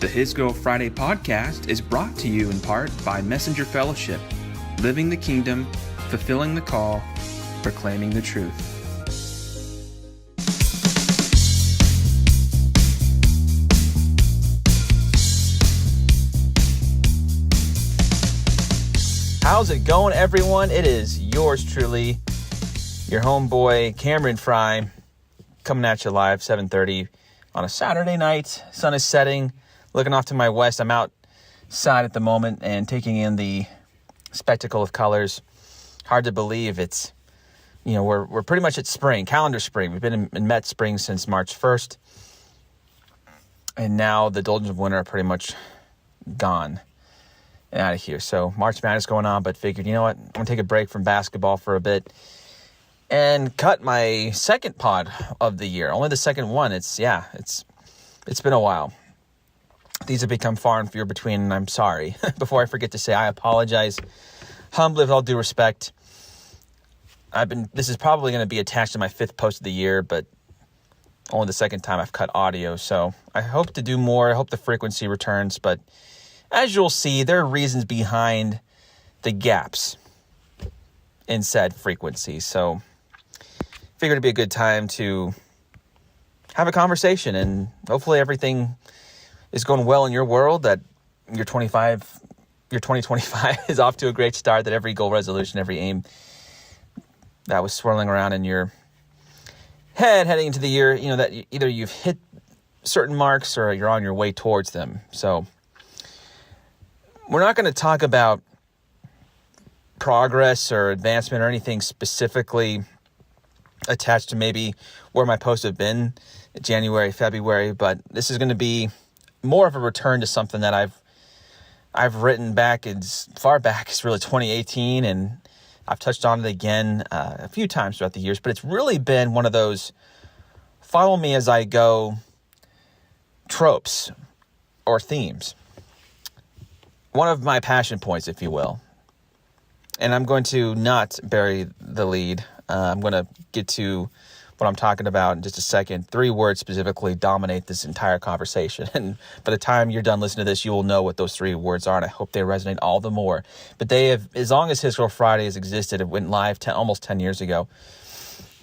The His Girl Friday podcast is brought to you in part by Messenger Fellowship, living the kingdom, fulfilling the call, proclaiming the truth. How's it going, everyone? It is yours truly, your homeboy, Cameron Fry, coming at you live, 7:30 on a Saturday night. Sun is setting, looking off to my west. I'm outside at the moment and taking in the spectacle of colors. Hard to believe it's, we're pretty much at spring, calendar spring. We've been in Met spring since March 1st. And now the doldrums of winter are pretty much gone and out of here. So March Madness going on, but figured, you know what? I'm going to take a break from basketball for a bit and cut my second pod of the year. Only the second one. It's been a while. These have become far and few between, and I'm sorry. Before I forget to say, I apologize humbly with all due respect. This is probably going to be attached to my fifth post of the year, but only the second time I've cut audio. So I hope to do more. I hope the frequency returns, but as you'll see, there are reasons behind the gaps in said frequency. So figured it'd be a good time to have a conversation, and hopefully everything is going well in your world, that your 2025 is off to a great start, that every goal resolution, every aim that was swirling around in your head heading into the year, that either you've hit certain marks or you're on your way towards them. So we're not going to talk about progress or advancement or anything specifically attached to maybe where my posts have been January, February, but this is going to be more of a return to something that I've written back as far back as really 2018, and I've touched on it again a few times throughout the years, but it's really been one of those follow me as I go tropes or themes. One of my passion points, if you will. And I'm going to not bury the lead. I'm going to get to what I'm talking about in just a second. 3 words specifically dominate this entire conversation. And by the time you're done listening to this, you will know what those 3 words are, and I hope they resonate all the more. But they have, as long as His Girl Friday has existed, it went live almost 10 years ago.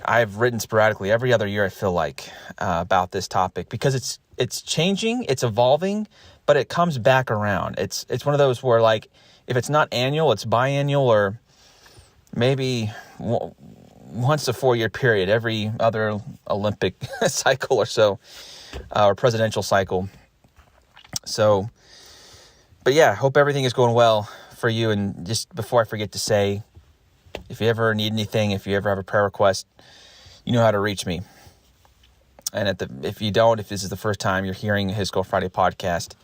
I've written sporadically every other year, I feel like, about this topic, because it's changing, it's evolving, but it comes back around. It's one of those where, like, if it's not annual, it's biannual, or maybe once a 4-year period, every other Olympic cycle or so, or presidential cycle. So, but yeah, hope everything is going well for you. And just before I forget to say, if you ever need anything, if you ever have a prayer request, you know how to reach me. And if you don't, if this is the first time you're hearing His Girl Friday podcast,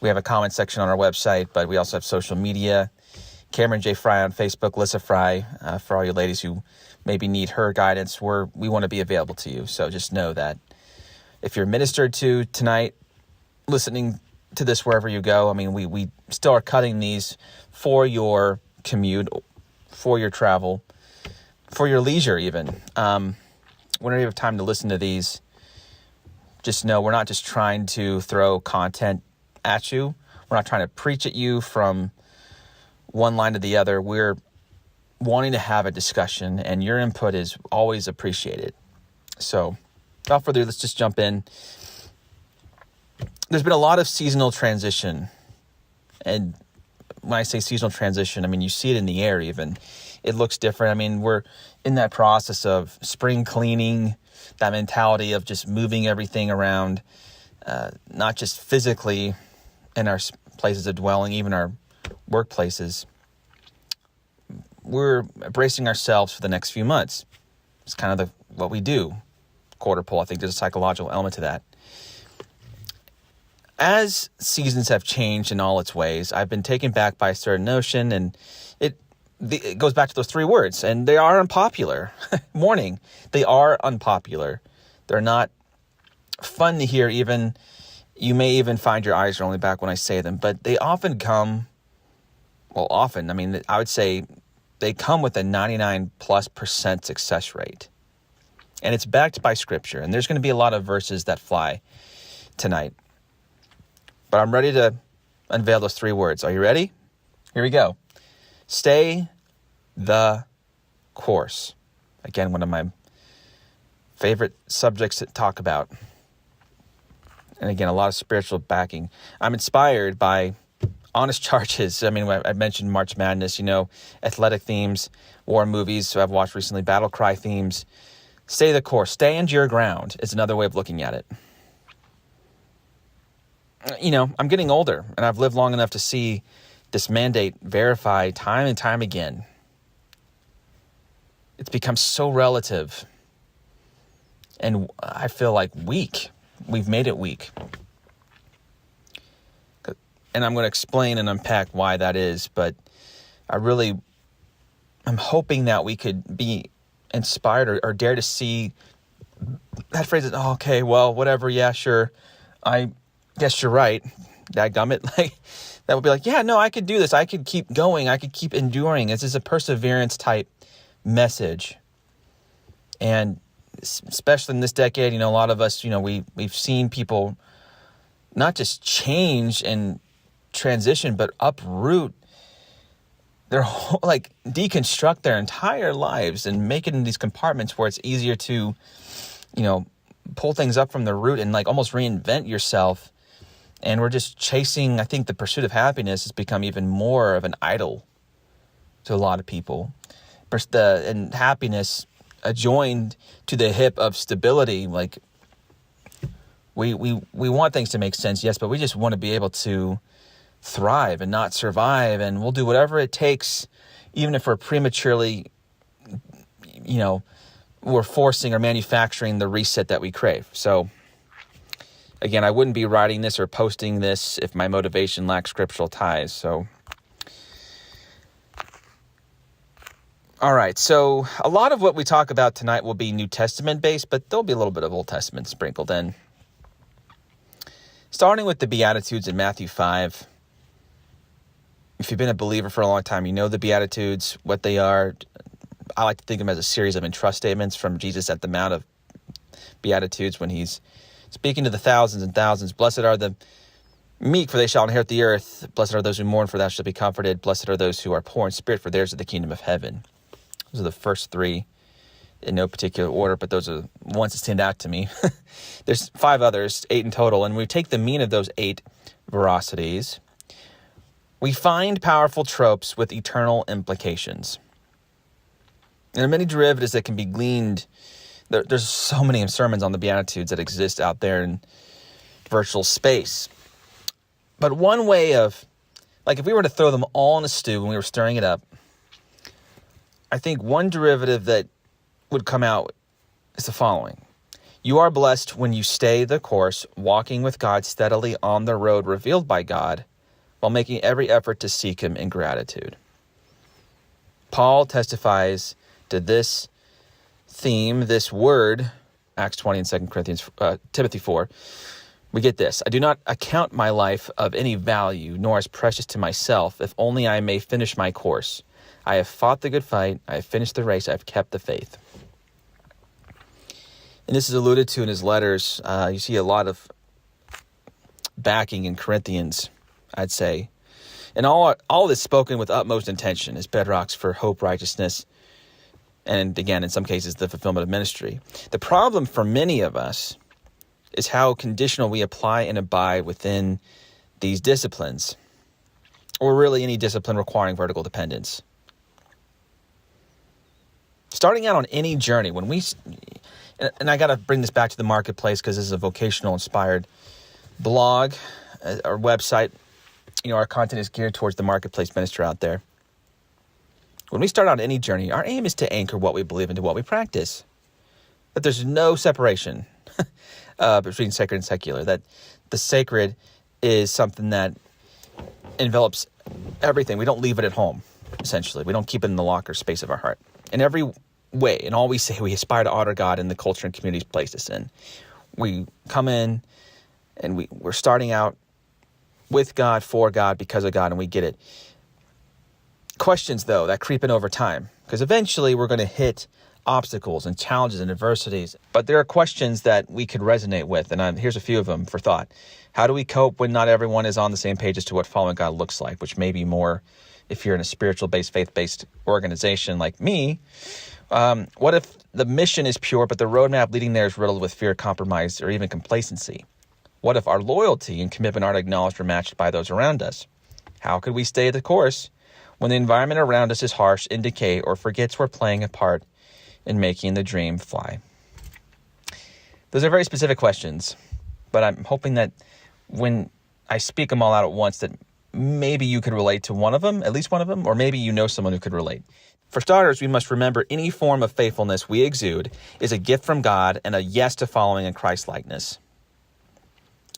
we have a comment section on our website, but we also have social media. Cameron J. Fry on Facebook, Lissa Fry, for all you ladies who maybe need her guidance, we want to be available to you. So just know that if you're ministered to tonight, listening to this wherever you go, I mean, we still are cutting these for your commute, for your travel, for your leisure even. Whenever you have time to listen to these, just know we're not just trying to throw content at you. We're not trying to preach at you from one line to the other. We're wanting to have a discussion, and your input is always appreciated. So without further ado, let's just jump in. There's been a lot of seasonal transition. And when I say seasonal transition, I mean, you see it in the air even. It looks different. I mean, we're in that process of spring cleaning, that mentality of just moving everything around, not just physically in our places of dwelling, even our workplaces. We're bracing ourselves for the next few months. It's kind of what we do. Quarter pole, I think there's a psychological element to that. As seasons have changed in all its ways, I've been taken back by a certain notion, and it goes back to those 3 words, and they are unpopular. Warning, they are unpopular. They're not fun to hear even. You may even find your eyes rolling back when I say them, but they often come, I would say they come with a 99+% success rate. And it's backed by scripture. And there's going to be a lot of verses that fly tonight. But I'm ready to unveil those 3 words. Are you ready? Here we go. Stay the course. Again, one of my favorite subjects to talk about. And again, a lot of spiritual backing. I'm inspired by honest charges. I mean, I mentioned March Madness, athletic themes, war movies. So I've watched recently battle cry themes. Stay the course. Stand your ground is another way of looking at it. I'm getting older, and I've lived long enough to see this mandate verified time and time again. It's become so relative, and I feel like weak. We've made it weak. And I'm going to explain and unpack why that is, but I'm hoping that we could be inspired or dare to see that phrase as, okay, well, whatever, yeah, sure, I guess you're right, dadgummit. Like, that would be like, yeah, no, I could do this. I could keep going. I could keep enduring. This is a perseverance type message. And especially in this decade, a lot of us, we've seen people not just change and transition, but uproot their whole, deconstruct their entire lives and make it in these compartments where it's easier to, pull things up from the root and almost reinvent yourself. And we're just chasing, I think the pursuit of happiness has become even more of an idol to a lot of people. And happiness joined to the hip of stability. We want things to make sense, yes, but we just want to be able to thrive and not survive. And we'll do whatever it takes, even if we're prematurely, we're forcing or manufacturing the reset that we crave. So again, I wouldn't be writing this or posting this if my motivation lacked scriptural ties. So, all right. So a lot of what we talk about tonight will be New Testament based, but there'll be a little bit of Old Testament sprinkled in. Starting with the Beatitudes in Matthew 5. If you've been a believer for a long time, you know the Beatitudes, what they are. I like to think of them as a series of entrust statements from Jesus at the Mount of Beatitudes when he's speaking to the thousands and thousands. Blessed are the meek, for they shall inherit the earth. Blessed are those who mourn, for they shall be comforted. Blessed are those who are poor in spirit, for theirs is the kingdom of heaven. Those are the first 3 in no particular order, but those are the ones that stand out to me. There's 5 others, 8 in total, and we take the mean of those 8 verocities. We find powerful tropes with eternal implications. And there are many derivatives that can be gleaned. There's so many sermons on the Beatitudes that exist out there in virtual space. But one way of, if we were to throw them all in a stew and we were stirring it up, I think one derivative that would come out is the following. You are blessed when you stay the course, walking with God steadily on the road revealed by God, while making every effort to seek him in gratitude. Paul testifies to this theme, this word, Acts 20 and 2 Corinthians, Timothy 4. We get this. I do not account my life of any value, nor as precious to myself, if only I may finish my course. I have fought the good fight. I have finished the race. I have kept the faith. And this is alluded to in his letters. You see a lot of backing in Corinthians, I'd say. And all this spoken with utmost intention as bedrocks for hope, righteousness, and again, in some cases, the fulfillment of ministry. The problem for many of us is how conditional we apply and abide within these disciplines, or really any discipline requiring vertical dependence. Starting out on any journey, and I got to bring this back to the marketplace because this is a vocational inspired blog or website. Our content is geared towards the marketplace minister out there. When we start on any journey, our aim is to anchor what we believe into what we practice. That there's no separation between sacred and secular. That the sacred is something that envelops everything. We don't leave it at home, essentially. We don't keep it in the locker space of our heart. In every way, in all we say, we aspire to honor God in the culture and communities placed us in. We come in and we're starting out with God, for God, because of God, and we get it. Questions, though, that creep in over time, because eventually we're going to hit obstacles and challenges and adversities. But there are questions that we could resonate with, and here's a few of them for thought. How do we cope when not everyone is on the same page as to what following God looks like, which may be more if you're in a spiritual-based, faith-based organization like me? What if the mission is pure, but the roadmap leading there is riddled with fear, compromise, or even complacency? What if our loyalty and commitment aren't acknowledged or matched by those around us? How could we stay the course when the environment around us is harsh, in decay, or forgets we're playing a part in making the dream fly? Those are very specific questions, but I'm hoping that when I speak them all out at once, that maybe you could relate to one of them, at least one of them, or maybe you know someone who could relate. For starters, we must remember any form of faithfulness we exude is a gift from God and a yes to following in Christ-likeness.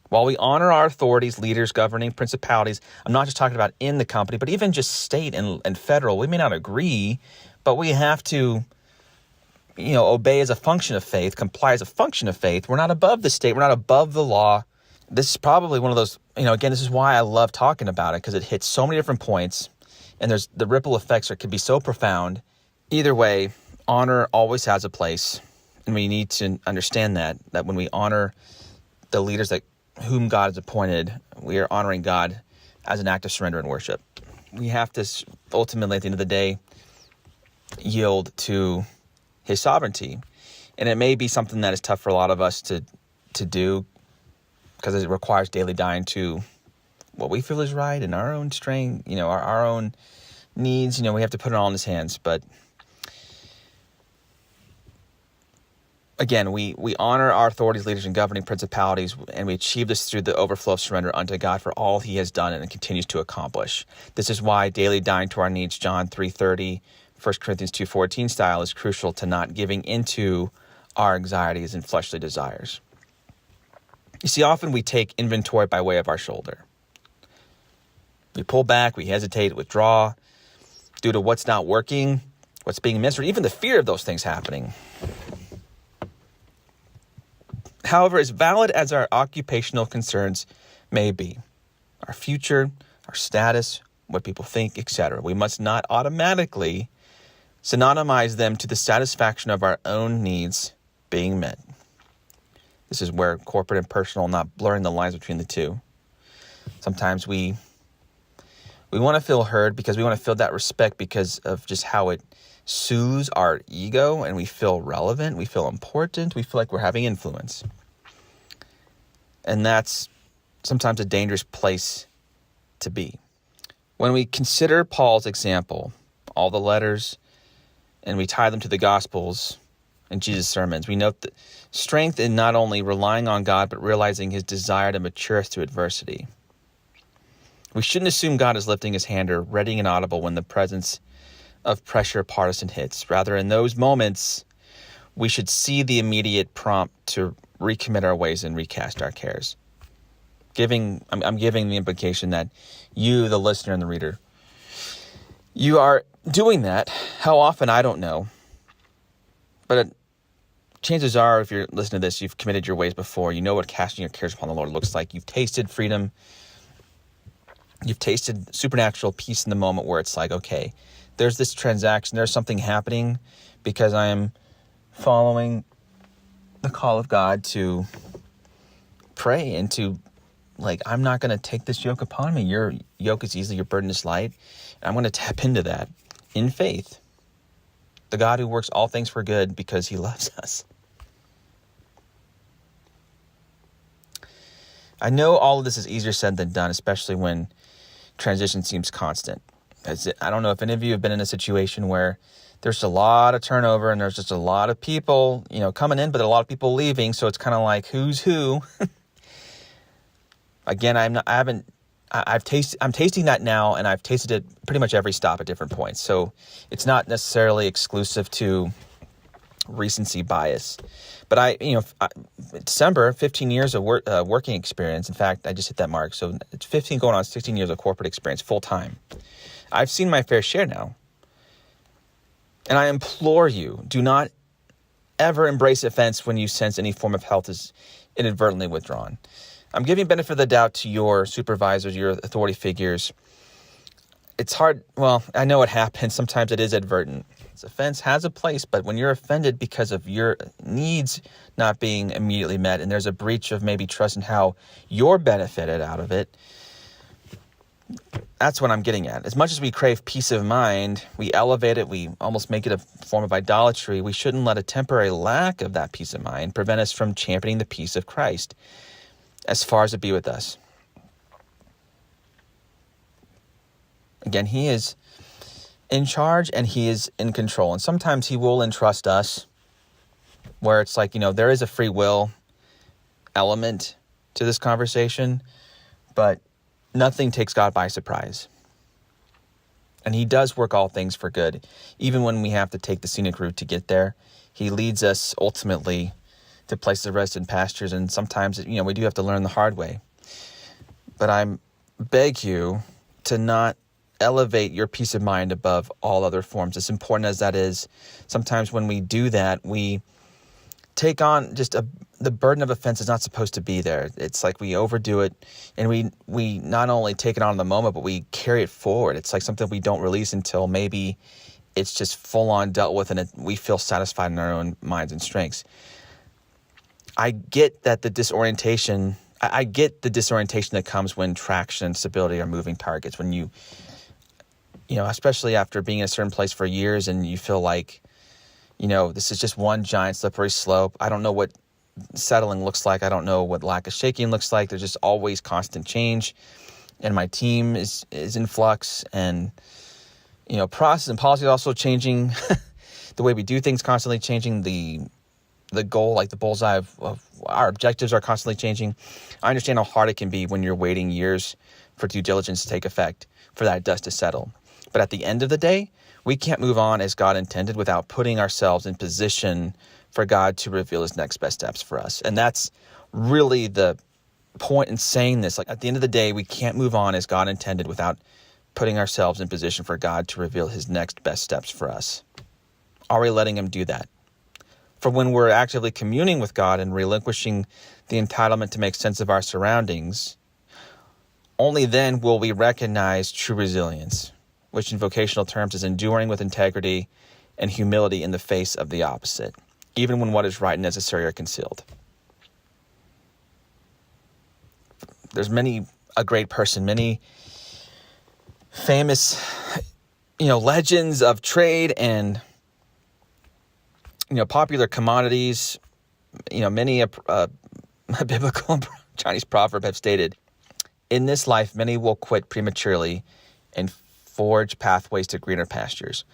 While we honor our authorities, leaders, governing principalities, I'm not just talking about in the company, but even just state and federal, we may not agree, but we have to obey as a function of faith, comply as a function of faith. We're not above the state. We're not above the law. This is probably one of those, again, this is why I love talking about it, because it hits so many different points, and there's the ripple effects can be so profound. Either way, honor always has a place, and we need to understand that when we honor the leaders whom God has appointed, we are honoring God as an act of surrender and worship. We have to ultimately, at the end of the day, yield to his sovereignty. And it may be something that is tough for a lot of us to do, because it requires daily dying to what we feel is right and our own strength, our own needs. We have to put it all in his hands. But again, we honor our authorities, leaders, and governing principalities, and we achieve this through the overflow of surrender unto God for all he has done and continues to accomplish. This is why daily dying to our needs, John 3:30, 1 Corinthians 2:14 style, is crucial to not giving into our anxieties and fleshly desires. You see, often we take inventory by way of our shoulder. We pull back, we hesitate, withdraw due to what's not working, what's being missed, or even the fear of those things happening. However, as valid as our occupational concerns may be, our future, our status, what people think, etc., we must not automatically synonymize them to the satisfaction of our own needs being met. This is where corporate and personal, not blurring the lines between the two. Sometimes we want to feel heard because we want to feel that respect because of just how it soothes our ego, and we feel relevant, we feel important, we feel like we're having influence. And that's sometimes a dangerous place to be. When we consider Paul's example, all the letters, and we tie them to the Gospels and Jesus' sermons, we note that strength in not only relying on God, but realizing his desire to mature us through adversity. We shouldn't assume God is lifting his hand or readying an audible when the presence of pressure partisan hits. Rather, in those moments, we should see the immediate prompt to recommit our ways and recast our cares. I'm giving the implication that you, the listener and the reader, you are doing that. How often, I don't know. But chances are, if you're listening to this, you've committed your ways before. You know what casting your cares upon the Lord looks like. You've tasted freedom. You've tasted supernatural peace in the moment where it's like, okay, there's this transaction, there's something happening because I am following the call of God to pray and to, I'm not going to take this yoke upon me. Your yoke is easy, your burden is light. And I'm going to tap into that in faith. The God who works all things for good because he loves us. I know all of this is easier said than done, especially when transition seems constant. I don't know if any of you have been in a situation where there's a lot of turnover and there's just a lot of people, coming in, but a lot of people leaving. So it's kind of like who's who. Again, I'm tasting that now, and I've tasted it pretty much every stop at different points. So it's not necessarily exclusive to recency bias. But December, 15 years of working experience. In fact, I just hit that mark. So it's 15 going on 16 years of corporate experience full time. I've seen my fair share now. And I implore you, do not ever embrace offense when you sense any form of health is inadvertently withdrawn. I'm giving benefit of the doubt to your supervisors, your authority figures. It's hard. Well, I know it happens. Sometimes it is advertent. Offense has a place, but when you're offended because of your needs not being immediately met, and there's a breach of maybe trust in how you're benefited out of it, that's what I'm getting at. As much as we crave peace of mind, we elevate it, we almost make it a form of idolatry. We shouldn't let a temporary lack of that peace of mind prevent us from championing the peace of Christ as far as it be with us. Again, he is in charge and he is in control. And sometimes he will entrust us where it's like, there is a free will element to this conversation, but nothing takes God by surprise. And he does work all things for good. Even when we have to take the scenic route to get there, he leads us ultimately to places of rest and pastures. And sometimes, we do have to learn the hard way. But I beg you to not elevate your peace of mind above all other forms. As important as that is, sometimes when we do that, we take on the burden of offense is not supposed to be there. It's like we overdo it, and we not only take it on in the moment, but we carry it forward. It's like something we don't release until maybe it's just full on dealt with, and we feel satisfied in our own minds and strengths. I get that the disorientation that comes when traction and stability are moving targets. When you especially after being in a certain place for years and you feel like, this is just one giant slippery slope. I don't know what settling looks like. I don't know what lack of shaking looks like. There's just always constant change. And my team is in flux. And, process and policy is also changing. The way we do things constantly changing. The goal, like the bullseye of our objectives are constantly changing. I understand how hard it can be when you're waiting years for due diligence to take effect, for that dust to settle. But at the end of the day, we can't move on as God intended without putting ourselves in position for God to reveal his next best steps for us. And that's really the point in saying this. Like, at the end of the day, we can't move on as God intended without putting ourselves in position for God to reveal his next best steps for us. Are we letting him do that? For when we're actively communing with God and relinquishing the entitlement to make sense of our surroundings, only then will we recognize true resilience, which in vocational terms is enduring with integrity and humility in the face of the opposite, even when what is right and necessary are concealed. There's many famous, legends of trade and, popular commodities. Many a biblical Chinese proverb have stated, in this life, many will quit prematurely and forge pathways to greener pastures.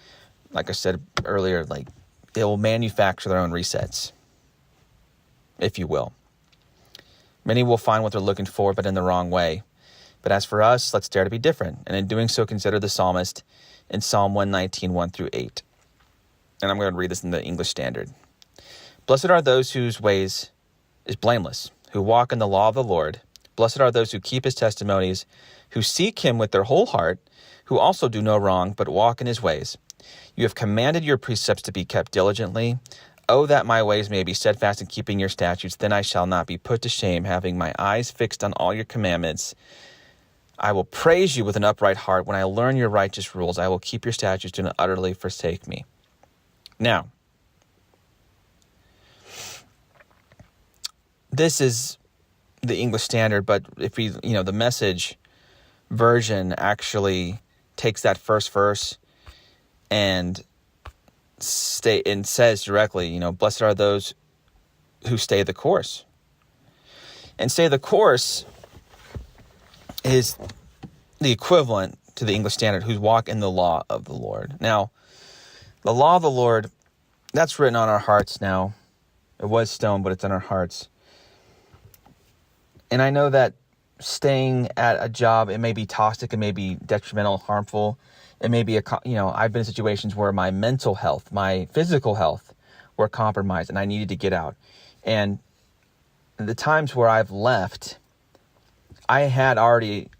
Like I said earlier, they will manufacture their own resets, if you will. Many will find what they're looking for, but in the wrong way. But as for us, let's dare to be different. And in doing so, consider the psalmist in Psalm 119, 1-8. And I'm going to read this in the English Standard. Blessed are those whose ways is blameless, who walk in the law of the Lord. Blessed are those who keep his testimonies, who seek him with their whole heart, who also do no wrong, but walk in his ways. You have commanded your precepts to be kept diligently. Oh, that my ways may be steadfast in keeping your statutes. Then I shall not be put to shame, having my eyes fixed on all your commandments. I will praise you with an upright heart. When I learn your righteous rules, I will keep your statutes. Do not utterly forsake me. Now, this is the English Standard, but if we, the Message version actually takes that first verse and says directly, blessed are those who stay the course. And stay the course is the equivalent to the English Standard, who walk in the law of the Lord. Now, the law of the Lord, that's written on our hearts now. It was stone, but it's on our hearts. And I know that staying at a job, it may be toxic, it may be detrimental, harmful. It may be, I've been in situations where my mental health, my physical health were compromised and I needed to get out. And the times where I've left, I had already,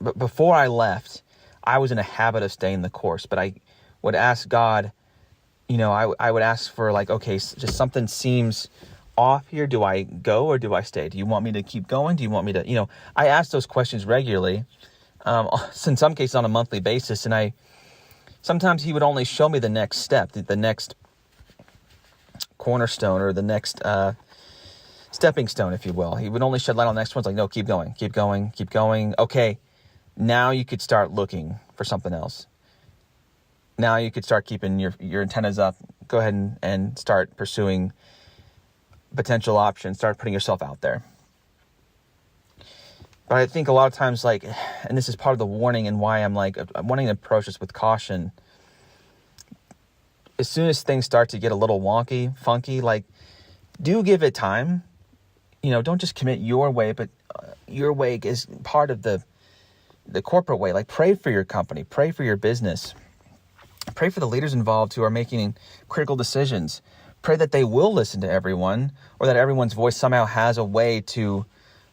but before I left, I was in a habit of staying the course. But I would ask God, I would ask for okay, just something seems off here. Do I go or do I stay? Do you want me to keep going? Do you want me to, I ask those questions regularly, in some cases on a monthly basis. And I Sometimes he would only show me the next step, the next cornerstone, or the next stepping stone, if you will. He would only shed light on the next one. It's like, no, keep going, keep going, keep going. Okay, now you could start looking for something else. Now you could start keeping your antennas up. Go ahead and start pursuing potential options. Start putting yourself out there. But I think a lot of times, like, and this is part of the warning and why I'm wanting to approach this with caution. As soon as things start to get a little wonky, funky, like, do give it time. Don't just commit your way, but your way is part of the corporate way. Like, pray for your company, pray for your business, pray for the leaders involved who are making critical decisions. Pray that they will listen to everyone, or that everyone's voice somehow has a way to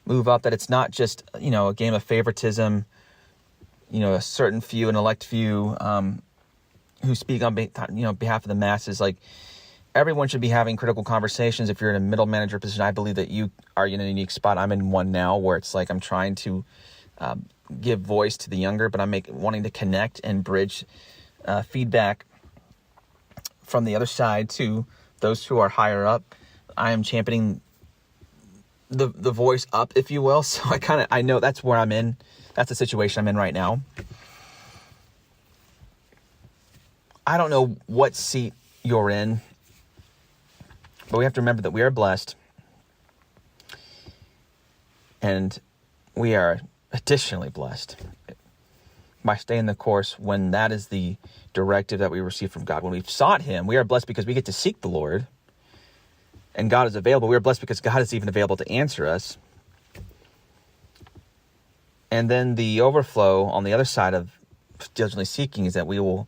move up, that it's not just, a game of favoritism, a certain few, an elect few who speak on behalf of the masses. Like, everyone should be having critical conversations. If you're in a middle manager position, I believe that you are in a unique spot. I'm in one now where it's like I'm trying to give voice to the younger, but I'm wanting to connect and bridge feedback from the other side to those who are higher up. I am championing the voice up, if you will. So I know that's where I'm in. That's the situation I'm in right now. I don't know what seat you're in, but we have to remember that we are blessed, and we are additionally blessed by staying the course when that is the directive that we receive from God. When we've sought him, we are blessed because we get to seek the Lord, and God is available. We are blessed because God is even available to answer us. And then the overflow on the other side of diligently seeking is that we will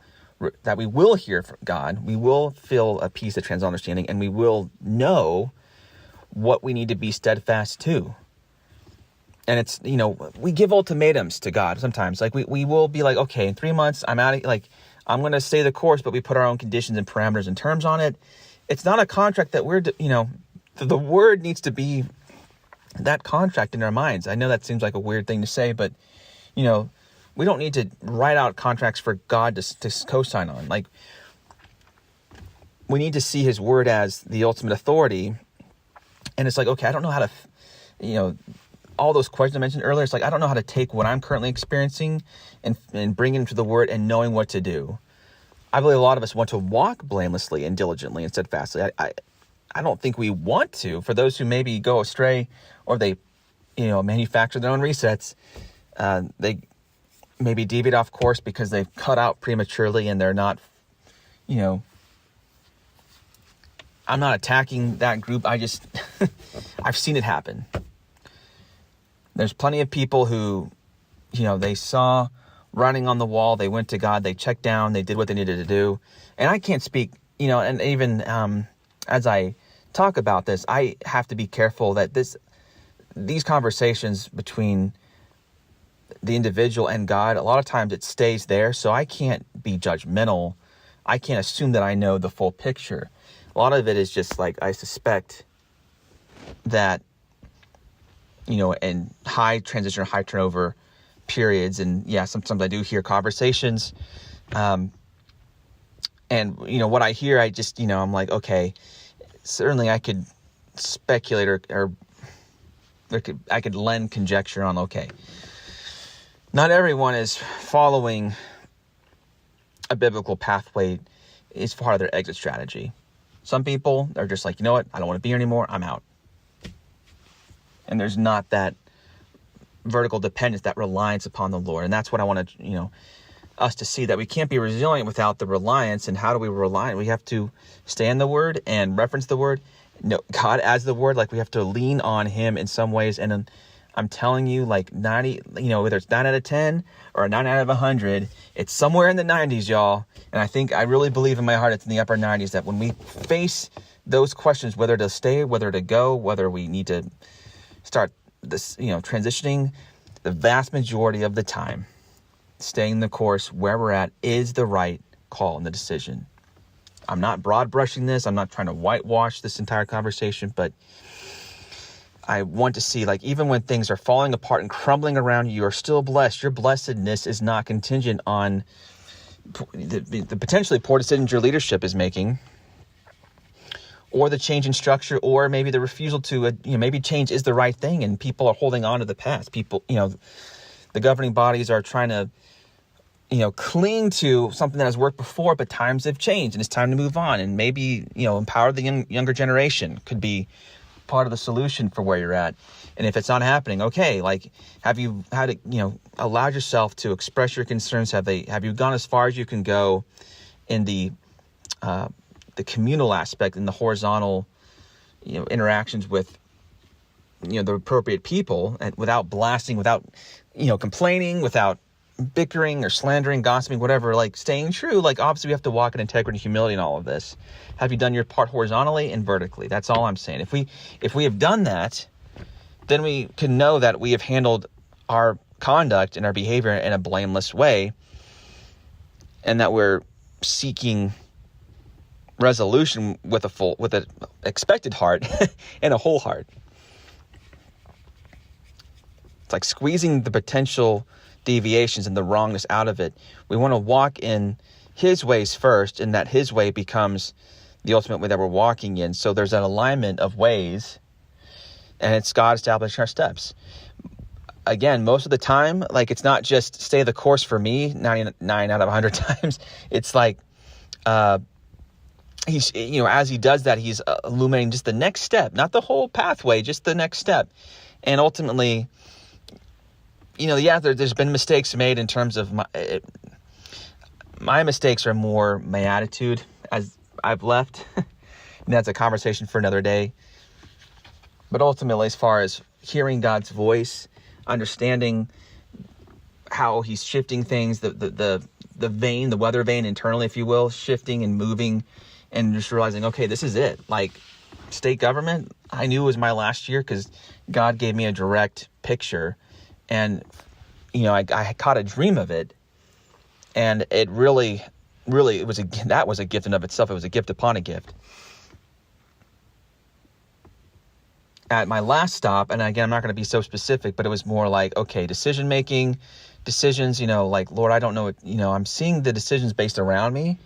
hear from God. We will feel a peace that transcends understanding, and we will know what we need to be steadfast to. And it's, we give ultimatums to God sometimes. Like, we will be like, okay, in 3 months, I'm out of, like, I'm going to stay the course, but we put our own conditions and parameters and terms on it. It's not a contract that the word needs to be that contract in our minds. I know that seems like a weird thing to say, but, we don't need to write out contracts for God to co-sign on. Like, we need to see his word as the ultimate authority. And it's like, okay, I don't know how to, all those questions I mentioned earlier, it's like, I don't know how to take what I'm currently experiencing and bring it into the word and knowing what to do. I believe a lot of us want to walk blamelessly and diligently and steadfastly. I don't think we want to. For those who maybe go astray, or they, manufacture their own resets, they maybe deviate off course because they've cut out prematurely and they're not, I'm not attacking that group. I just, I've seen it happen. There's plenty of people who, they saw running on the wall, they went to God, they checked down, they did what they needed to do. And I can't speak, and even as I talk about this, I have to be careful that these conversations between the individual and God, a lot of times it stays there. So I can't be judgmental. I can't assume that I know the full picture. A lot of it is just like, I suspect that, in high transition or high turnover periods, and yeah, sometimes I do hear conversations, and what I hear, I just, I'm like, okay, certainly I could speculate or I could lend conjecture on, okay, not everyone is following a biblical pathway as part of their exit strategy. Some people are just like, you know what, I don't want to be here anymore, I'm out. And there's not that vertical dependence, that reliance upon the Lord. And that's what I want to, us to see, that we can't be resilient without the reliance. And how do we rely? We have to stay in the word and reference the word. No, God as the word, like we have to lean on him in some ways. And I'm telling you, like 90, whether it's 9 out of 10 or a 9 out of 100, it's somewhere in the 90s, y'all. And I really believe in my heart it's in the upper 90s, that when we face those questions, whether to stay, whether to go, whether we need to start this, transitioning, the vast majority of the time, staying the course where we're at is the right call and the decision. I'm not broad brushing this. I'm not trying to whitewash this entire conversation, but I want to see, like, even when things are falling apart and crumbling around you, you are still blessed. Your blessedness is not contingent on, the potentially poor decisions your leadership is making, or the change in structure, or maybe the refusal to, maybe change is the right thing and people are holding on to the past. People, the governing bodies are trying to, cling to something that has worked before, but times have changed and it's time to move on. And maybe, empower the younger generation could be part of the solution for where you're at. And if it's not happening, okay, like, have you had to, allowed yourself to express your concerns? Have you gone as far as you can go in the communal aspect, in the horizontal, interactions with, the appropriate people, and without blasting, without, complaining, without bickering or slandering, gossiping, whatever, like staying true. Like, obviously we have to walk in integrity and humility in all of this. Have you done your part horizontally and vertically? That's all I'm saying. If we have done that, then we can know that we have handled our conduct and our behavior in a blameless way, and that we're seeking resolution with an expected heart and a whole heart. It's like squeezing the potential deviations and the wrongness out of it. We want to walk in his ways first, and that his way becomes the ultimate way that we're walking in. So there's an alignment of ways, and it's God establishing our steps. Again, most of the time, like, it's not just stay the course for me 99 out of 100 times. It's like, he's, as he does that, he's illuminating just the next step, not the whole pathway, just the next step. And ultimately, there's been mistakes made in terms of my mistakes are more my attitude as I've left. And that's a conversation for another day. But ultimately, as far as hearing God's voice, understanding how he's shifting things, the weather vane internally, if you will, shifting and moving, and just realizing, okay, this is it. Like, state government, I knew it was my last year because God gave me a direct picture. And, I caught a dream of it, and it really, that was a gift in of itself. It was a gift upon a gift. At my last stop, and again, I'm not going to be so specific, but it was more like, okay, decisions, like, Lord, I don't know what, I'm seeing the decisions based around me,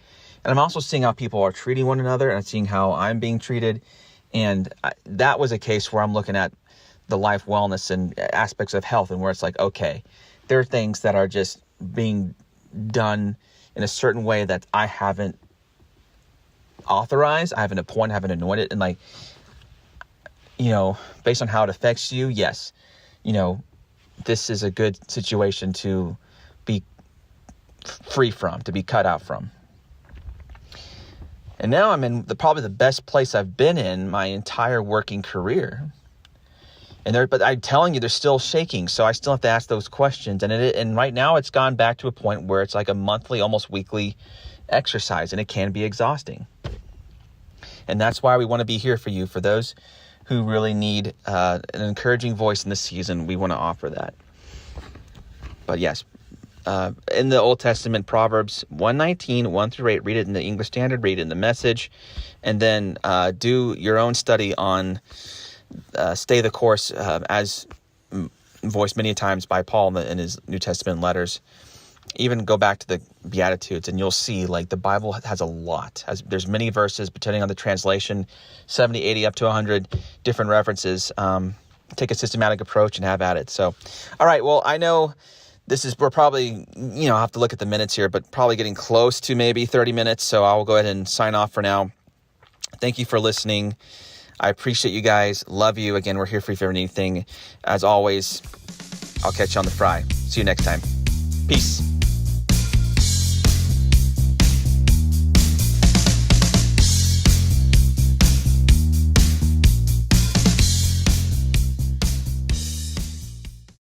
and I'm also seeing how people are treating one another, and I'm seeing how I'm being treated. And that was a case where I'm looking at the life wellness and aspects of health, and where it's like, okay, there are things that are just being done in a certain way that I haven't authorized, I haven't appointed, I haven't anointed. And like, based on how it affects you, yes, this is a good situation to be free from, to be cut out from. And now I'm in probably the best place I've been in my entire working career. But I'm telling you, they're still shaking. So I still have to ask those questions. And right now it's gone back to a point where it's like a monthly, almost weekly exercise, and it can be exhausting. And that's why we want to be here for you. For those who really need an encouraging voice in this season, we want to offer that. But yes, in the Old Testament, Proverbs 119, 1-8, read it in the English Standard, read it in the Message, and then do your own study on stay the course, as voiced many times by Paul in his New Testament letters. Even go back to the Beatitudes, and you'll see, like, the Bible has a lot. There's many verses, depending on the translation, 70, 80, up to 100 different references. Take a systematic approach and have at it. So, all right, well, I know we're probably, I'll have to look at the minutes here, but probably getting close to maybe 30 minutes. So I'll go ahead and sign off for now. Thank you for listening. I appreciate you guys. Love you. Again, we're here for you if you ever need anything. As always, I'll catch you on the fry. See you next time. Peace.